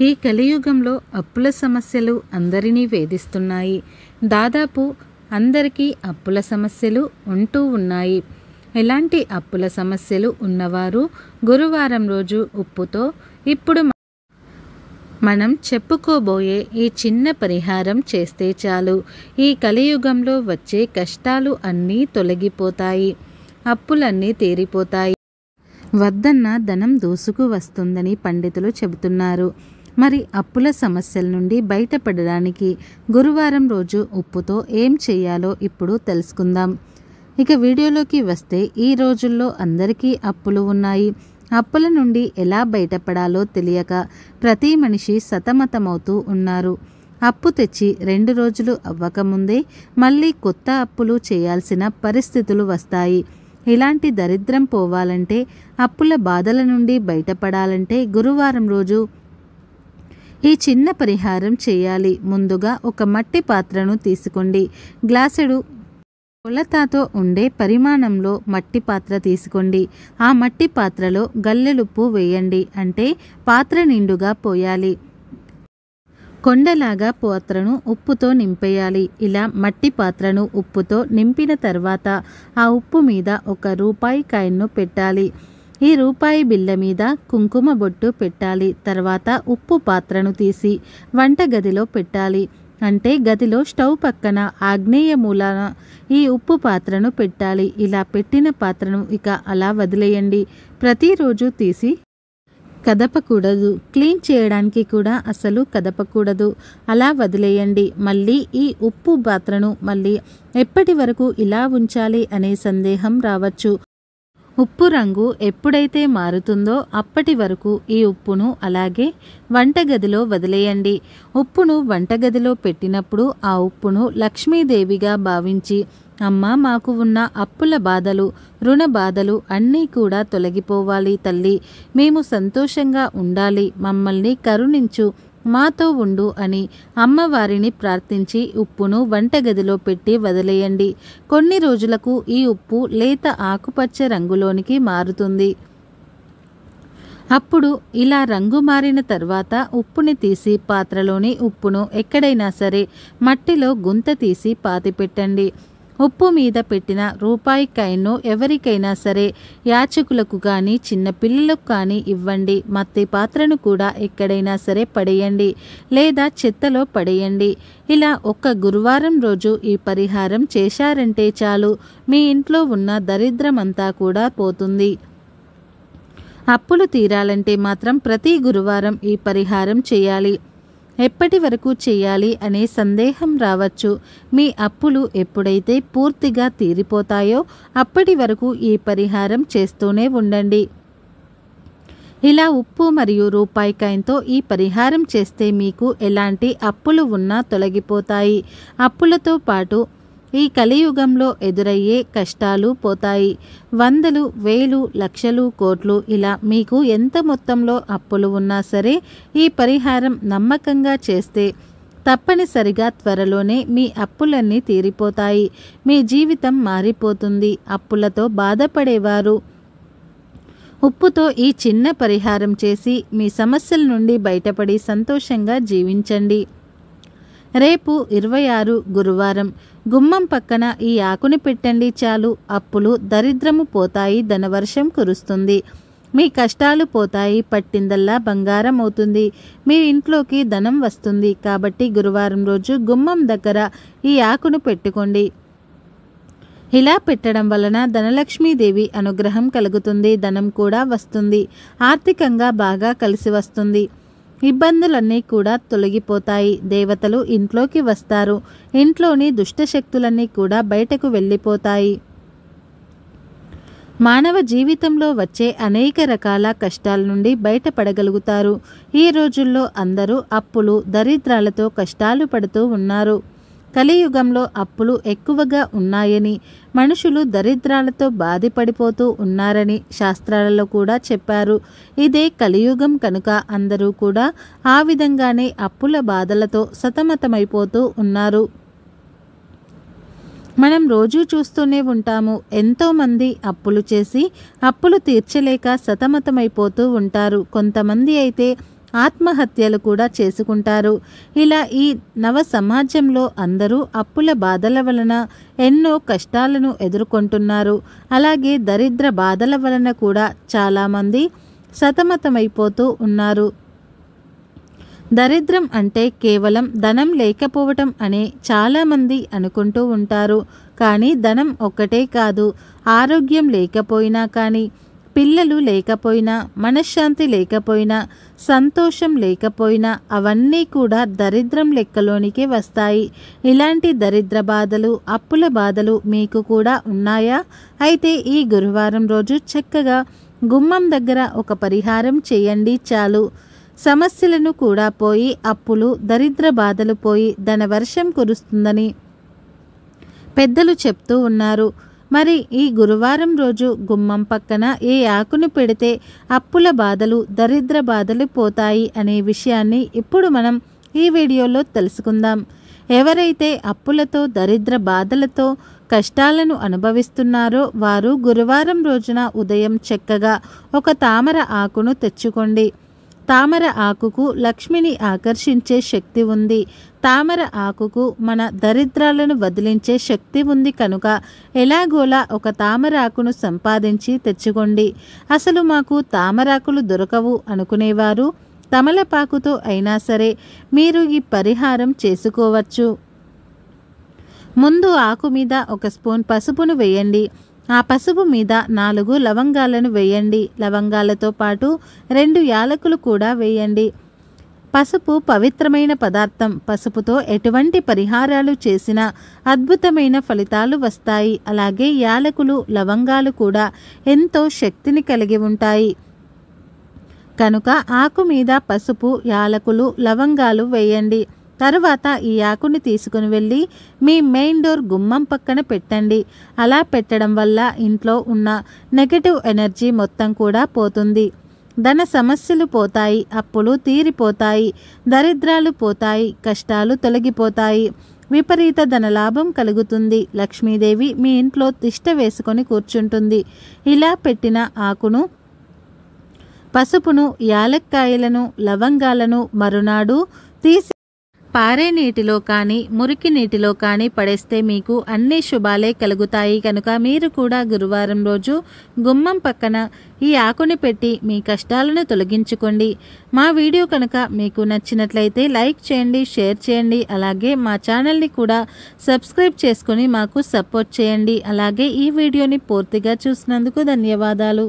ఈ కలియుగంలో అప్పుల సమస్యలు అందరినీ వేధిస్తున్నాయి. దాదాపు అందరికీ అప్పుల సమస్యలు ఉంటూ ఉన్నాయి. ఎలాంటి అప్పుల సమస్యలు ఉన్నవారు గురువారం రోజు ఉప్పుతో ఇప్పుడు మనం చెప్పుకోబోయే ఈ చిన్న పరిహారం చేస్తే చాలు ఈ కలియుగంలో వచ్చే కష్టాలు అన్నీ తొలగిపోతాయి, అప్పులన్నీ తీరిపోతాయి. వద్దన్న ధనం దూసుకు వస్తుందని పండితులు చెబుతున్నారు. మరి అప్పుల సమస్యల నుండి బయటపడడానికి గురువారం రోజు ఉప్పుతో ఏం చేయాలో ఇప్పుడు తెలుసుకుందాం. ఇక వీడియోలోకి వస్తే, ఈ రోజుల్లో అందరికీ అప్పులు ఉన్నాయి. అప్పుల నుండి ఎలా బయటపడాలో తెలియక ప్రతి మనిషి సతమతమవుతూ ఉన్నారు. అప్పు తెచ్చి 2 రోజులు అవ్వకముందే మళ్ళీ కొత్త అప్పులు చేయాల్సిన పరిస్థితులు వస్తాయి. ఇలాంటి దరిద్రం పోవాలంటే, అప్పుల బాధల నుండి బయటపడాలంటే గురువారం రోజు ఈ చిన్న పరిహారం చేయాలి. ముందుగా ఒక మట్టి పాత్రను తీసుకోండి. గ్లాసుడు కొలతతో ఉండే పరిమాణంలో మట్టి పాత్ర తీసుకోండి. ఆ మట్టి పాత్రలో గల్లెలుప్పు వేయండి. అంటే పాత్ర నిండుగా పోయాలి. కొండలాగా పాత్రను ఉప్పుతో నింపేయాలి. ఇలా మట్టి పాత్రను ఉప్పుతో నింపిన తర్వాత ఆ ఉప్పు మీద ఒక రూపాయి కాయిన్ను పెట్టాలి. ఈ రూపాయి బిళ్ళ మీద కుంకుమ బొట్టు పెట్టాలి. తర్వాత ఉప్పు పాత్రను తీసి వంటగదిలో పెట్టాలి. అంటే గదిలో స్టవ్ పక్కన ఆగ్నేయ మూలాన ఈ ఉప్పు పాత్రను పెట్టాలి. ఇలా పెట్టిన పాత్రను ఇక అలా వదిలేయండి. ప్రతిరోజు తీసి కదపకూడదు. క్లీన్ చేయడానికి కూడా అసలు కదపకూడదు. అలా వదిలేయండి. మళ్ళీ ఈ ఉప్పు పాత్రను మళ్ళీ ఎప్పటి వరకు ఇలా ఉంచాలి అనే సందేహం రావచ్చు. ఉప్పు రంగు ఎప్పుడైతే మారుతుందో అప్పటి వరకు ఈ ఉప్పును అలాగే వంటగదిలో వదిలేయండి. ఉప్పును వంటగదిలో పెట్టినప్పుడు ఆ ఉప్పును లక్ష్మీదేవిగా భావించి, అమ్మ, మాకు ఉన్న అప్పుల బాధలు, రుణ బాధలు అన్నీ కూడా తొలగిపోవాలి తల్లి. మేము సంతోషంగా ఉండాలి. మమ్మల్ని కరుణించు, మాతో ఉండు అని అమ్మవారిని ప్రార్థించి ఉప్పును వంటగదిలో పెట్టి వదిలేయండి. కొన్ని రోజులకు ఈ ఉప్పు లేత ఆకుపచ్చ రంగులోనికి మారుతుంది. అప్పుడు ఇలా రంగు మారిన తర్వాత ఉప్పుని తీసి పాత్రలోని ఉప్పును ఎక్కడైనా సరే మట్టిలో గుంత తీసి పాతిపెట్టండి. ఉప్పు మీద పెట్టిన రూపాయి కాయిన్ను ఎవరికైనా సరే, యాచకులకు కానీ చిన్నపిల్లలకు కానీ ఇవ్వండి. మట్టి పాత్రను కూడా ఎక్కడైనా సరే పడేయండి, లేదా చెత్తలో పడేయండి. ఇలా ఒక్క గురువారం రోజు ఈ పరిహారం చేశారంటే చాలు, మీ ఇంట్లో ఉన్న దరిద్రమంతా కూడా పోతుంది. అప్పులు తీరాలంటే మాత్రం ప్రతి గురువారం ఈ పరిహారం చేయాలి. ఎప్పటి వరకు చేయాలి అనే సందేహం రావచ్చు. మీ అప్పులు ఎప్పుడైతే పూర్తిగా తీరిపోతాయో అప్పటి వరకు ఈ పరిహారం చేస్తూనే ఉండండి. ఇలా ఉప్పు మరియు రూపాయి కాయిన్తో ఈ పరిహారం చేస్తే మీకు ఎలాంటి అప్పులు ఉన్నా తొలగిపోతాయి. అప్పులతో పాటు ఈ కలియుగంలో ఎదురయ్యే కష్టాలు పోతాయి. వందలు, వేలు, లక్షలు, కోట్లు ఇలా మీకు ఎంత మొత్తంలో అప్పులు ఉన్నా సరే ఈ పరిహారం నమ్మకంగా చేస్తే తప్పనిసరిగా త్వరలోనే మీ అప్పులన్నీ తీరిపోతాయి. మీ జీవితం మారిపోతుంది. అప్పులతో బాధపడేవారు ఉప్పుతో ఈ చిన్న పరిహారం చేసి మీ సమస్యల నుండి బయటపడి సంతోషంగా జీవించండి. రేపు 26 గురువారం గుమ్మం పక్కన ఈ ఆకుని పెట్టండి చాలు. అప్పులు, దరిద్రము పోతాయి. ధనవర్షం కురుస్తుంది. మీ కష్టాలు పోతాయి. పట్టిందల్లా బంగారం అవుతుంది. మీ ఇంట్లోకి ధనం వస్తుంది. కాబట్టి గురువారం రోజు గుమ్మం దగ్గర ఈ ఆకును పెట్టుకోండి. ఇలా పెట్టడం వలన ధనలక్ష్మీదేవి అనుగ్రహం కలుగుతుంది. ధనం కూడా వస్తుంది. ఆర్థికంగా బాగా కలిసి వస్తుంది. ఇబ్బందులన్నీ కూడా తొలగిపోతాయి. దేవతలు ఇంట్లోకి వస్తారు. ఇంట్లోని దుష్టశక్తులన్నీ కూడా బయటకు వెళ్ళిపోతాయి. మానవ జీవితంలో వచ్చే అనేక రకాల కష్టాల నుండి బయటపడగలుగుతారు. ఈ రోజుల్లో అందరూ అప్పులు, దరిద్రాలతో కష్టాలు పడుతూ ఉన్నారు. కలియుగంలో అప్పులు ఎక్కువగా ఉన్నాయని, మనుషులు దరిద్రాలతో బాధపడిపోతూ ఉన్నారని శాస్త్రాలలో కూడా చెప్పారు. ఇదే కలియుగం కనుక అందరూ కూడా ఆ విధంగానే అప్పుల బాధలతో సతమతమైపోతూ ఉన్నారు. మనం రోజూ చూస్తూనే ఉంటాము. ఎంతోమంది అప్పులు చేసి అప్పులు తీర్చలేక సతమతమైపోతూ ఉంటారు. కొంతమంది అయితే ఆత్మహత్యలు కూడా చేసుకుంటారు. ఇలా ఈ నవ సమాజంలో అందరూ అప్పుల బాధల వలన ఎన్నో కష్టాలను ఎదుర్కొంటున్నారు. అలాగే దరిద్ర బాధల వలన కూడా చాలామంది సతమతమైపోతూ ఉన్నారు. దరిద్రం అంటే కేవలం ధనం లేకపోవటం అనే చాలామంది అనుకుంటూ ఉంటారు. కానీ ధనం ఒక్కటే కాదు, ఆరోగ్యం లేకపోయినా కానీ, పిల్లలు లేకపోయినా, మనశ్శాంతి లేకపోయినా, సంతోషం లేకపోయినా అవన్నీ కూడా దరిద్రం లెక్కలోనికి వస్తాయి. ఇలాంటి దరిద్ర బాధలు, అప్పుల బాధలు మీకు కూడా ఉన్నాయా? అయితే ఈ గురువారం రోజు చక్కగా గుమ్మం దగ్గర ఒక పరిహారం చేయండి చాలు. సమస్యలను కూడా పోయి, అప్పులు, దరిద్ర బాధలు పోయి ధనవర్షం కురుస్తుందని పెద్దలు చెప్తూ ఉన్నారు. మరి ఈ గురువారం రోజు గుమ్మం పక్కన ఏ ఆకును పెడితే అప్పుల బాధలు, దరిద్ర బాధలు పోతాయి అనే విషయాన్ని ఇప్పుడు మనం ఈ వీడియోలో తెలుసుకుందాం. ఎవరైతే అప్పులతో, దరిద్ర బాధలతో కష్టాలను అనుభవిస్తున్నారో వారు గురువారం రోజున ఉదయం చక్కగా ఒక తామర ఆకును తెచ్చుకోండి. తామర ఆకుకు లక్ష్మిని ఆకర్షించే శక్తి ఉంది. తామర ఆకుకు మన దరిద్రాలను వదిలించే శక్తి ఉంది కనుక ఎలాగోలా ఒక తామర ఆకును సంపాదించి తెచ్చుకోండి. అసలు మాకు తామరాకులు దొరకవు అనుకునేవారు తమలపాకుతో అయినా సరే మీరు ఈ పరిహారం చేసుకోవచ్చు. ముందు ఆకు మీద ఒక స్పూన్ పసుపును వేయండి. ఆ పసుపు మీద 4 లవంగాలను వేయండి. లవంగాలతో పాటు 2 యాలకులు కూడా వేయండి. పసుపు పవిత్రమైన పదార్థం. పసుపుతో ఎటువంటి పరిహారాలు చేసినా అద్భుతమైన ఫలితాలు వస్తాయి. అలాగే యాలకులు, లవంగాలు కూడా ఎంతో శక్తిని కలిగి ఉంటాయి. కనుక ఆకు మీద పసుపు, యాలకులు, లవంగాలు వేయండి. తరువాత ఈ ఆకుని తీసుకుని వెళ్ళి మీ మెయిన్ డోర్ గుమ్మం పక్కన పెట్టండి. అలా పెట్టడం వల్ల ఇంట్లో ఉన్న నెగటివ్ ఎనర్జీ మొత్తం కూడా పోతుంది. ధన సమస్యలు పోతాయి, అప్పులు తీరిపోతాయి, దరిద్రాలు పోతాయి, కష్టాలు తొలగిపోతాయి, విపరీత ధనలాభం కలుగుతుంది. లక్ష్మీదేవి మీ ఇంట్లో తిష్ట వేసుకొని కూర్చుంటుంది. ఇలా పెట్టిన ఆకును, పసుపును, యాలక్కాయలను, లవంగాలను మరునాడు తీసి పారే నీటిలో కానీ, మురికి నీటిలో కానీ పడేస్తే మీకు అన్ని శుభాలే కలుగుతాయి. కనుక మీరు కూడా గురువారం రోజు గుమ్మం పక్కన ఈ ఆకుని పెట్టి మీ కష్టాలను తొలగించుకోండి. మా వీడియో కనుక మీకు నచ్చినట్లయితే లైక్ చేయండి, షేర్ చేయండి. అలాగే మా ఛానల్ని కూడా సబ్స్క్రైబ్ చేసుకొని మాకు సపోర్ట్ చేయండి. అలాగే ఈ వీడియోని పూర్తిగా చూసినందుకు ధన్యవాదాలు.